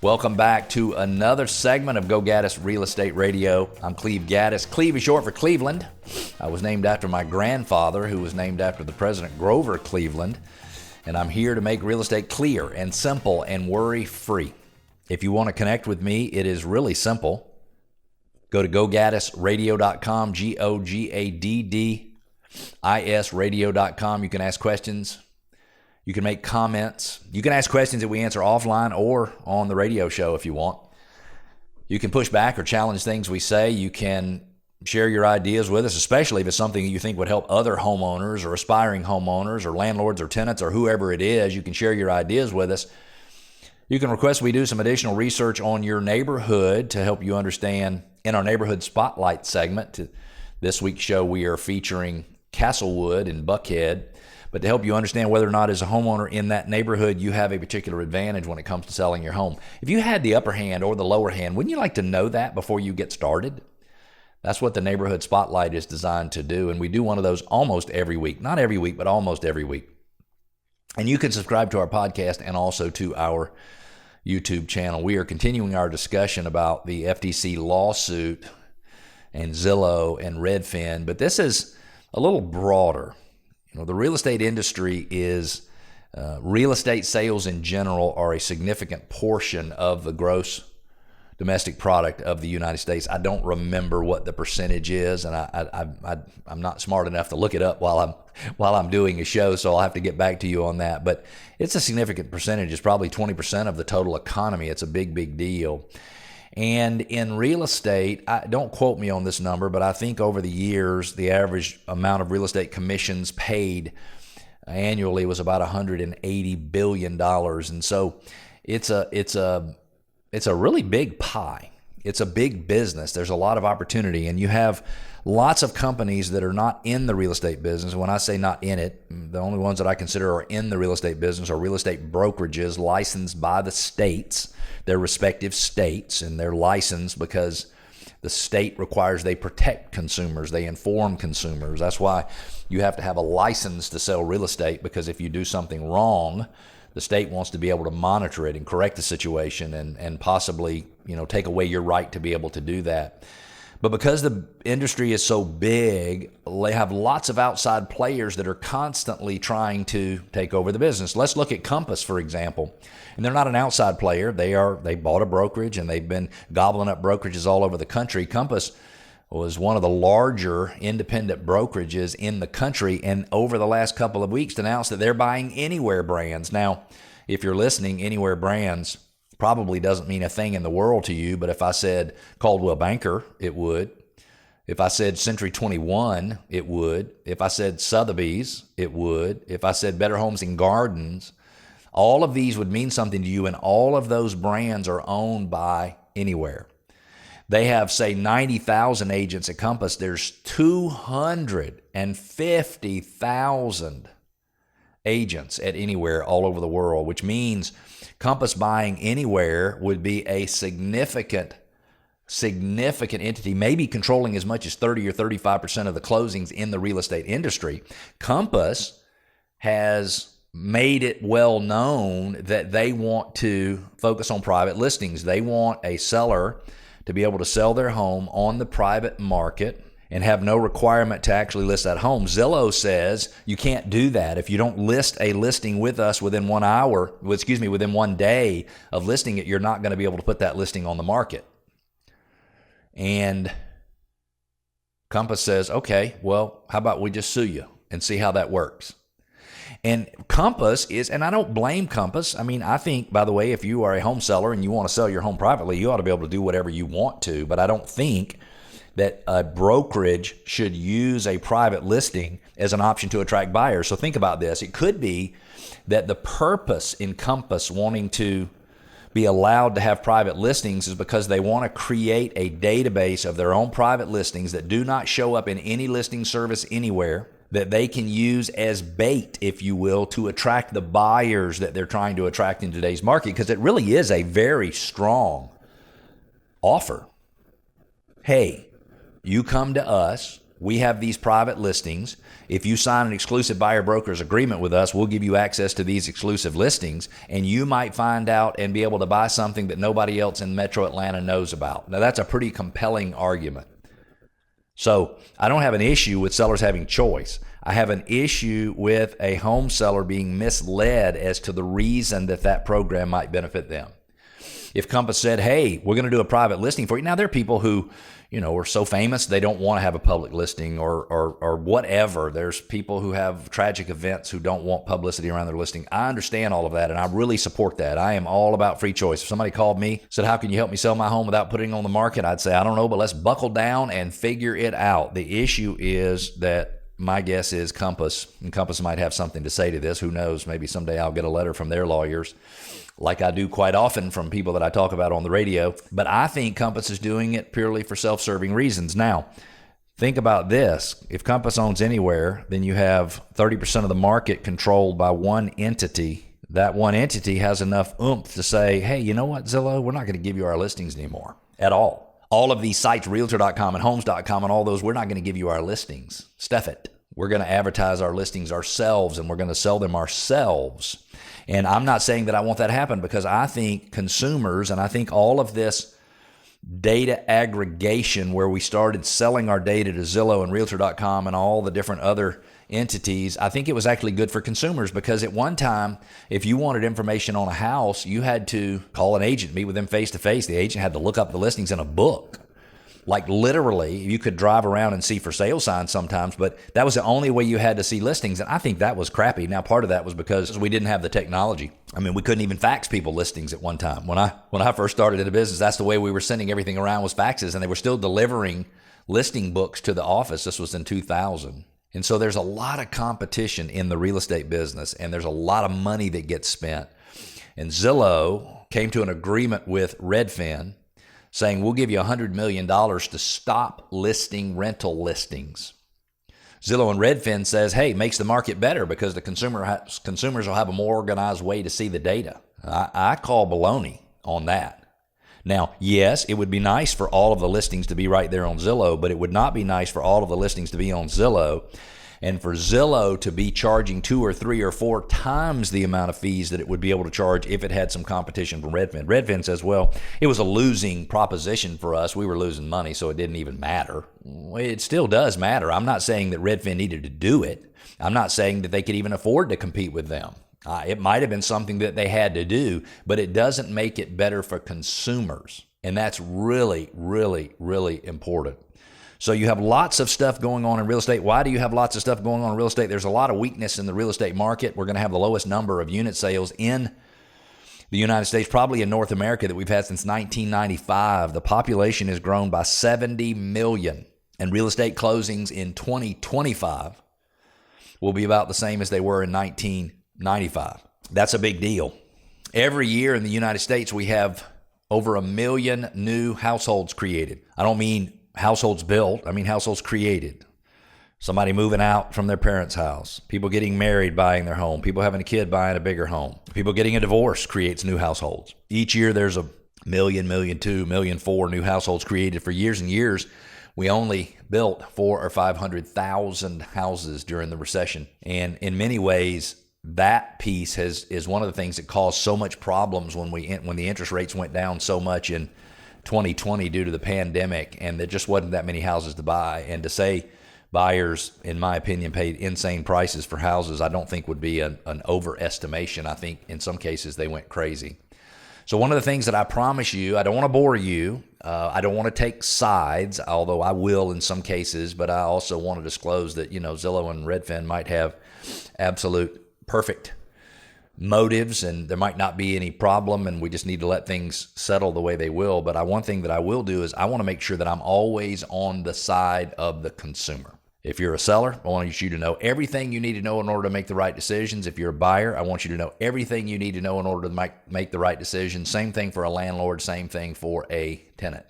Welcome back to another segment of Go Gaddis Real Estate Radio. I'm Cleve Gaddis. Cleve is short for Cleveland. I was named after my grandfather, who was named after the President Grover Cleveland. And I'm here to make real estate clear and simple and worry-free. If you want to connect with me, it is really simple. Go to gogaddisradio.com, GOGADDIS radio.com. You can ask questions. You can make comments. You can ask questions that we answer offline or on the radio show if you want. You can push back or challenge things we say. You can share your ideas with us, especially if it's something that you think would help other homeowners or aspiring homeowners or landlords or tenants or whoever it is. You can share your ideas with us. You can request we do some additional research on your neighborhood to help you understand. In our Neighborhood Spotlight segment, this week's show, we are featuring Castlewood in Buckhead. But to help you understand whether or not as a homeowner in that neighborhood you have a particular advantage when it comes to selling your home. If you had the upper hand or the lower hand, wouldn't you like to know that before you get started? That's what the Neighborhood Spotlight is designed to do, and we do one of those almost every week. Not every week, but almost every week. And you can subscribe to our podcast and also to our YouTube channel. We are continuing our discussion about the FTC lawsuit and Zillow and Redfin, but this is a little broader. You know, the real estate industry is, real estate sales in general are a significant portion of the gross domestic product of the United States. I don't remember what the percentage is, and I'm not smart enough to look it up while I'm doing a show, so I'll have to get back to you on that. But it's a significant percentage. It's probably 20% of the total economy. It's a big deal. And in real estate, don't quote me on this number, but I think over the years, the average amount of real estate commissions paid annually was about $180 billion. And so it's a really big pie. It's a big business. There's a lot of opportunity, and you have lots of companies that are not in the real estate business. When I say not in it, the only ones that I consider are in the real estate business are real estate brokerages licensed by the states, their respective states, and they're licensed because the state requires they protect consumers, they inform consumers. That's why you have to have a license to sell real estate, because if you do something wrong, the state wants to be able to monitor it and correct the situation and possibly, take away your right to be able to do that. But because the industry is so big, they have lots of outside players that are constantly trying to take over the business. Let's look at Compass, for example. And they're not an outside player. They bought a brokerage, and they've been gobbling up brokerages all over the country. Compass was one of the larger independent brokerages in the country, and over the last couple of weeks announced that they're buying Anywhere Brands. Now, if you're listening, Anywhere Brands probably doesn't mean a thing in the world to you, but if I said Coldwell Banker, it would. If I said Century 21, it would. If I said Sotheby's, it would. If I said Better Homes and Gardens, all of these would mean something to you, and all of those brands are owned by Anywhere. They have, say, 90,000 agents at Compass. There's 250,000 agents at Anywhere all over the world, which means Compass buying Anywhere would be a significant entity, maybe controlling as much as 30 or 35% of the closings in the real estate industry. Compass has made it well known that they want to focus on private listings. They want a seller to be able to sell their home on the private market and have no requirement to actually list that home. Zillow says you can't do that. If you don't list a listing with us within 1 day of listing it, you're not going to be able to put that listing on the market. And Compass says, okay, well, how about we just sue you and see how that works? And Compass is, and I don't blame Compass. I mean, I think, by the way, if you are a home seller and you want to sell your home privately, you ought to be able to do whatever you want to. But I don't think that a brokerage should use a private listing as an option to attract buyers. So think about this. It could be that the purpose in Compass wanting to be allowed to have private listings is because they want to create a database of their own private listings that do not show up in any listing service anywhere, that they can use as bait, if you will, to attract the buyers that they're trying to attract in today's market, because it really is a very strong offer. Hey, you come to us, We have these private listings. If you sign an exclusive buyer broker's agreement with us, we'll give you access to these exclusive listings, and you might find out and be able to buy something that nobody else in Metro Atlanta knows about. Now, that's a pretty compelling argument. So I don't have an issue with sellers having choice. I have an issue with a home seller being misled as to the reason that program might benefit them. If Compass said, hey, we're going to do a private listing for you. Now, there are people who, are so famous they don't want to have a public listing or whatever. There's people who have tragic events who don't want publicity around their listing. I understand all of that, and I really support that. I am all about free choice. If somebody called me, said, how can you help me sell my home without putting it on the market? I'd say, I don't know, but let's buckle down and figure it out. The issue is that my guess is Compass, and Compass might have something to say to this. Who knows? Maybe someday I'll get a letter from their lawyers, like I do quite often from people that I talk about on the radio. But I think Compass is doing it purely for self-serving reasons. Now, think about this. If Compass owns anywhere, then you have 30% of the market controlled by one entity. That one entity has enough oomph to say, hey, you know what, Zillow? We're not going to give you our listings anymore at all. All of these sites, Realtor.com and Homes.com and all those, we're not going to give you our listings. Stuff it. We're going to advertise our listings ourselves, and we're going to sell them ourselves. And I'm not saying that I want that to happen, because I think consumers, and I think all of this data aggregation where we started selling our data to Zillow and Realtor.com and all the different other entities, I think it was actually good for consumers, because at one time, if you wanted information on a house, you had to call an agent, meet with them face to face. The agent had to look up the listings in a book. Like literally, you could drive around and see for sale signs sometimes, but that was the only way you had to see listings. And I think that was crappy. Now, part of that was because we didn't have the technology. I mean, we couldn't even fax people listings at one time. When I first started in the business, that's the way we were sending everything around, was faxes, and they were still delivering listing books to the office. This was in 2000. And so there's a lot of competition in the real estate business, and there's a lot of money that gets spent. And Zillow came to an agreement with Redfin saying, we'll give you $100 million to stop listing rental listings. Zillow and Redfin says, hey, makes the market better because the consumers will have a more organized way to see the data. I call baloney on that. Now, yes, it would be nice for all of the listings to be right there on Zillow, but it would not be nice for all of the listings to be on Zillow and for Zillow to be charging 2 or 3 or 4 times the amount of fees that it would be able to charge if it had some competition from Redfin. Redfin says, well, it was a losing proposition for us. We were losing money, so it didn't even matter. It still does matter. I'm not saying that Redfin needed to do it. I'm not saying that they could even afford to compete with them. It might have been something that they had to do, but it doesn't make it better for consumers. And that's really, really, really important. So you have lots of stuff going on in real estate. Why do you have lots of stuff going on in real estate? There's a lot of weakness in the real estate market. We're going to have the lowest number of unit sales in the United States, probably in North America, that we've had since 1995. The population has grown by 70 million, and real estate closings in 2025 will be about the same as they were in 1995. That's a big deal. Every year in the United States, we have over 1 million new households created. I don't mean households built, I mean households created. Somebody moving out from their parents' house, people getting married, buying their home, people having a kid, buying a bigger home, people getting a divorce creates new households. Each year there's 1 million, 1.2 million, 1.4 million new households created. For years and years, we only built 400,000 or 500,000 houses during the recession. And in many ways, that piece is one of the things that caused so much problems when the interest rates went down so much in 2020 due to the pandemic, and there just wasn't that many houses to buy. And to say buyers, in my opinion, paid insane prices for houses, I don't think would be an overestimation. I think in some cases they went crazy. So one of the things that I promise you, I don't want to bore you. I don't want to take sides, although I will in some cases, but I also want to disclose that, Zillow and Redfin might have absolute perfect motives, and there might not be any problem, and we just need to let things settle the way they will. But one thing that I will do is I want to make sure that I'm always on the side of the consumer. If you're a seller, I want you to know everything you need to know in order to make the right decisions. If you're a buyer, I want you to know everything you need to know in order to make the right decision. Same thing for a landlord, same thing for a tenant.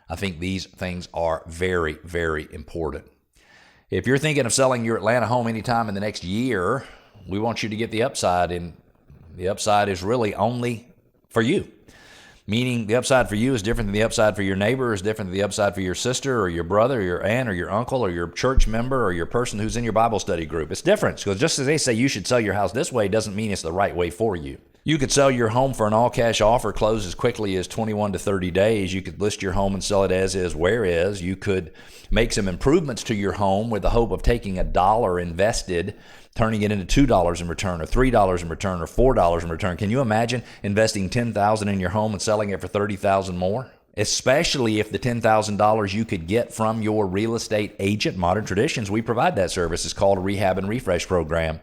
I think these things are very, very important. If you're thinking of selling your Atlanta home anytime in the next year, we want you to get the upside, and the upside is really only for you. Meaning the upside for you is different than the upside for your neighbor, is different than the upside for your sister or your brother or your aunt or your uncle or your church member or your person who's in your Bible study group. It's different, because just as they say you should sell your house this way doesn't mean it's the right way for you. You could sell your home for an all-cash offer, close as quickly as 21 to 30 days. You could list your home and sell it as is, where is. You could make some improvements to your home with the hope of taking $1 invested, turning it into $2 in return or $3 in return or $4 in return. Can you imagine investing $10,000 in your home and selling it for $30,000 more? Especially if the $10,000 you could get from your real estate agent. Modern Traditions, we provide that service. It's called a rehab and refresh program.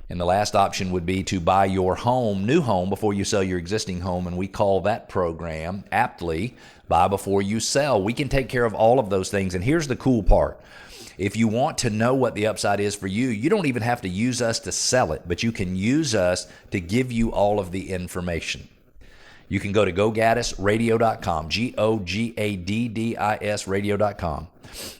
And the last option would be to buy your home, new home, before you sell your existing home. And we call that program aptly Buy Before You Sell. We can take care of all of those things. And here's the cool part. If you want to know what the upside is for you, you don't even have to use us to sell it, but you can use us to give you all of the information. You can go to gogaddisradio.com, GOGADDIS radio.com.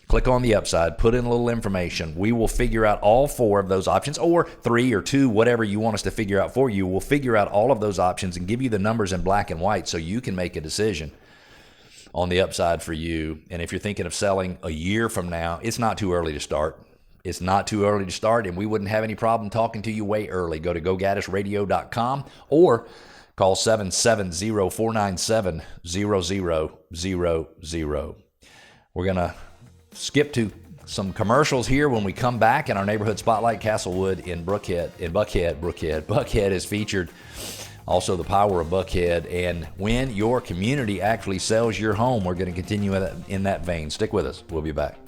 Click on the upside, put in a little information. We will figure out all 4 of those options, or 3 or 2, whatever you want us to figure out for you. We'll figure out all of those options and give you the numbers in black and white so you can make a decision on the upside for you. And if you're thinking of selling a year from now, it's not too early to start. It's not too early to start, and we wouldn't have any problem talking to you way early. Go to gogaddisradio.com or call 770-497-0000. We're going to skip to some commercials here. When we come back in our neighborhood spotlight, Castlewood in Buckhead is featured. Also, the power of Buckhead. And when your community actually sells your home, we're going to continue in that vein. Stick with us. We'll be back.